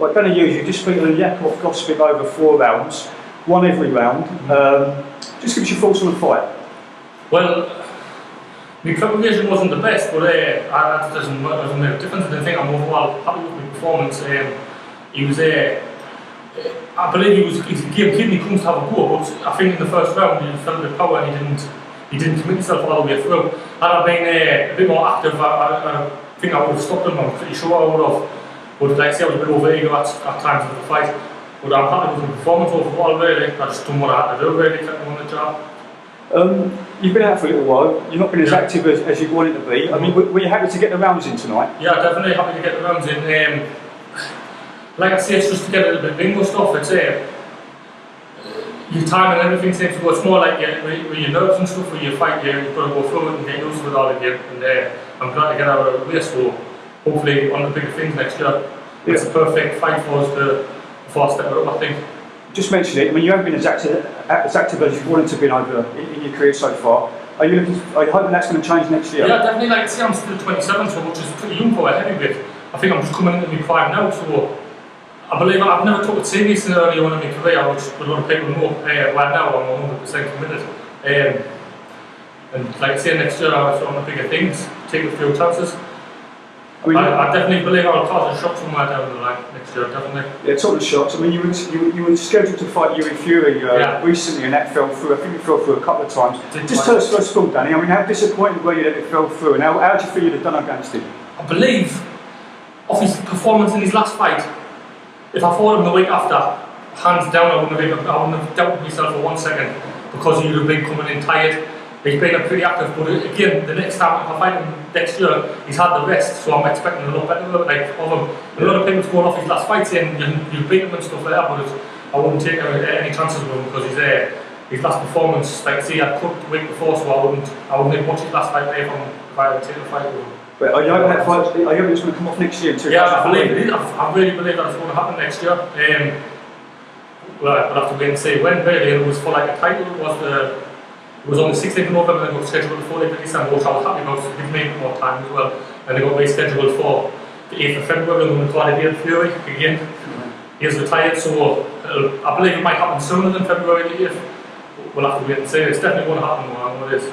Like Bad News Hughes, you just beat Jakov Gospic over 4 rounds, won every round. Just give us your thoughts on the fight. Well, my preparation wasn't the best, but that doesn't make a difference. I think I'm overall happy with my performance. He was I believe he gave kidney comes to have a go, but I think in the first round he felt a bit power and he didn't commit himself all the way through. Had I been a bit more active, I think I would have stopped him. I'm pretty sure I would have. But like I say, I was a bit over eager at times of the fight. But I'm happy with the performance overall. Really, I just done what I had to do. Really, kept on the job. You've been out for a little while. You've not been as active as you wanted to be. I mean, were you happy to get the rounds in tonight? Yeah, definitely happy to get the rounds in. Like I say, it's just to get a little bit bingo stuff. It's your time and everything seems to go. It's more like with your nerves and stuff. When you fight, you've got to go through it and get used to it all again. And I'm glad to get out of the way. So hopefully, one of the bigger things next year. Yeah. It's a perfect fight for us to step up, I think. Just mention it. I mean, you haven't been as active as you wanted to be over in your career so far. Are you hoping that's going to change next year? Yeah, definitely. Like I say, I'm still 27, so which is pretty young for a heavyweight. I think I'm just coming into my prime now, so I believe I've never took it serious early on in my career, which a lot of people know. Right now, I'm 100% committed. And like I say, next year I'll on the bigger things, take a few chances. I mean, I definitely believe I'll cause a shot somewhere down the line next year, definitely. Yeah, talking of shots, I mean, you were scheduled to fight Yuri Fury recently, and that fell through. I think it fell through a couple of times. Just tell us first of all, Danny, I mean, how disappointed were you that it fell through, and how do you feel you'd have done against him? I believe, of his performance in his last fight, if I fought him the week after, hands down, I wouldn't have doubted myself for 1 second, because he would have been coming in tired. He's been pretty active, but again, the next time if I fight him next year, he's had the rest, so I'm expecting a lot better of him. A lot of people's going off his last fight saying you beat him and stuff like that, but I wouldn't take any chances with him because his last performance, like I say, I cut the week before, so I wouldn't even watch his last fight play if I would take the fight with him. But are you hoping that fight? Are you hoping it's going to come off next year? Yeah, I believe it is. I really believe that it's going to happen next year. Well, I'll have to wait and see when. Really, it was for like a title. It was on the 16th of November, and it got scheduled for the 4th of December, which I was happy about, so it gives me more time as well. And they got rescheduled for the 8th of February, and we're going to Bad News Fury again. He's retired, so I believe it might happen sooner than February the 8th. We'll have to wait and see. It's definitely going to happen, I know it is.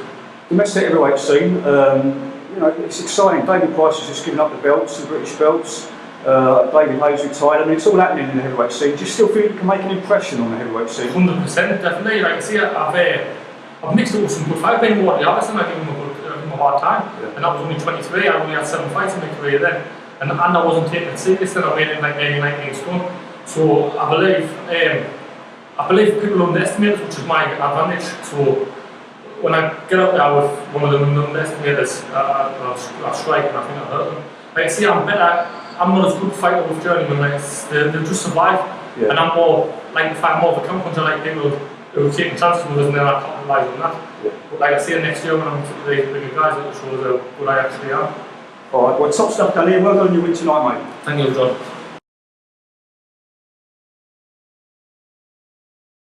Domestic heavyweight scene, you know, it's exciting. David Price has just given up the belts, the British belts. David Hayes retired. I mean, it's all happening in the heavyweight scene. Do you still feel you can make an impression on the heavyweight scene? 100%, definitely. Like I say, I've mixed up with some good fights. I've been more the opposite, and I give him a hard time. Yeah. And that was only 23. I only had 7 fights in my career then, and I wasn't taking it serious. Then I weighed in like 19 stone. So I believe people underestimate it, which is my advantage. So when I get out there with one of them underestimators, I strike, and I think I hurt them. Like I say, I'm better. I'm not as good a fighter with journeymen. Like they just survive, and I'm more like if I'm more of a counter puncher, like people who are taking chances with us, and then I capitalise on that. Yeah. But like I say, next year when I'm with the bigger guys, it shows what I actually am. Alright, well, top stuff, Danny. Well done on your win tonight, mate. Thank you, John.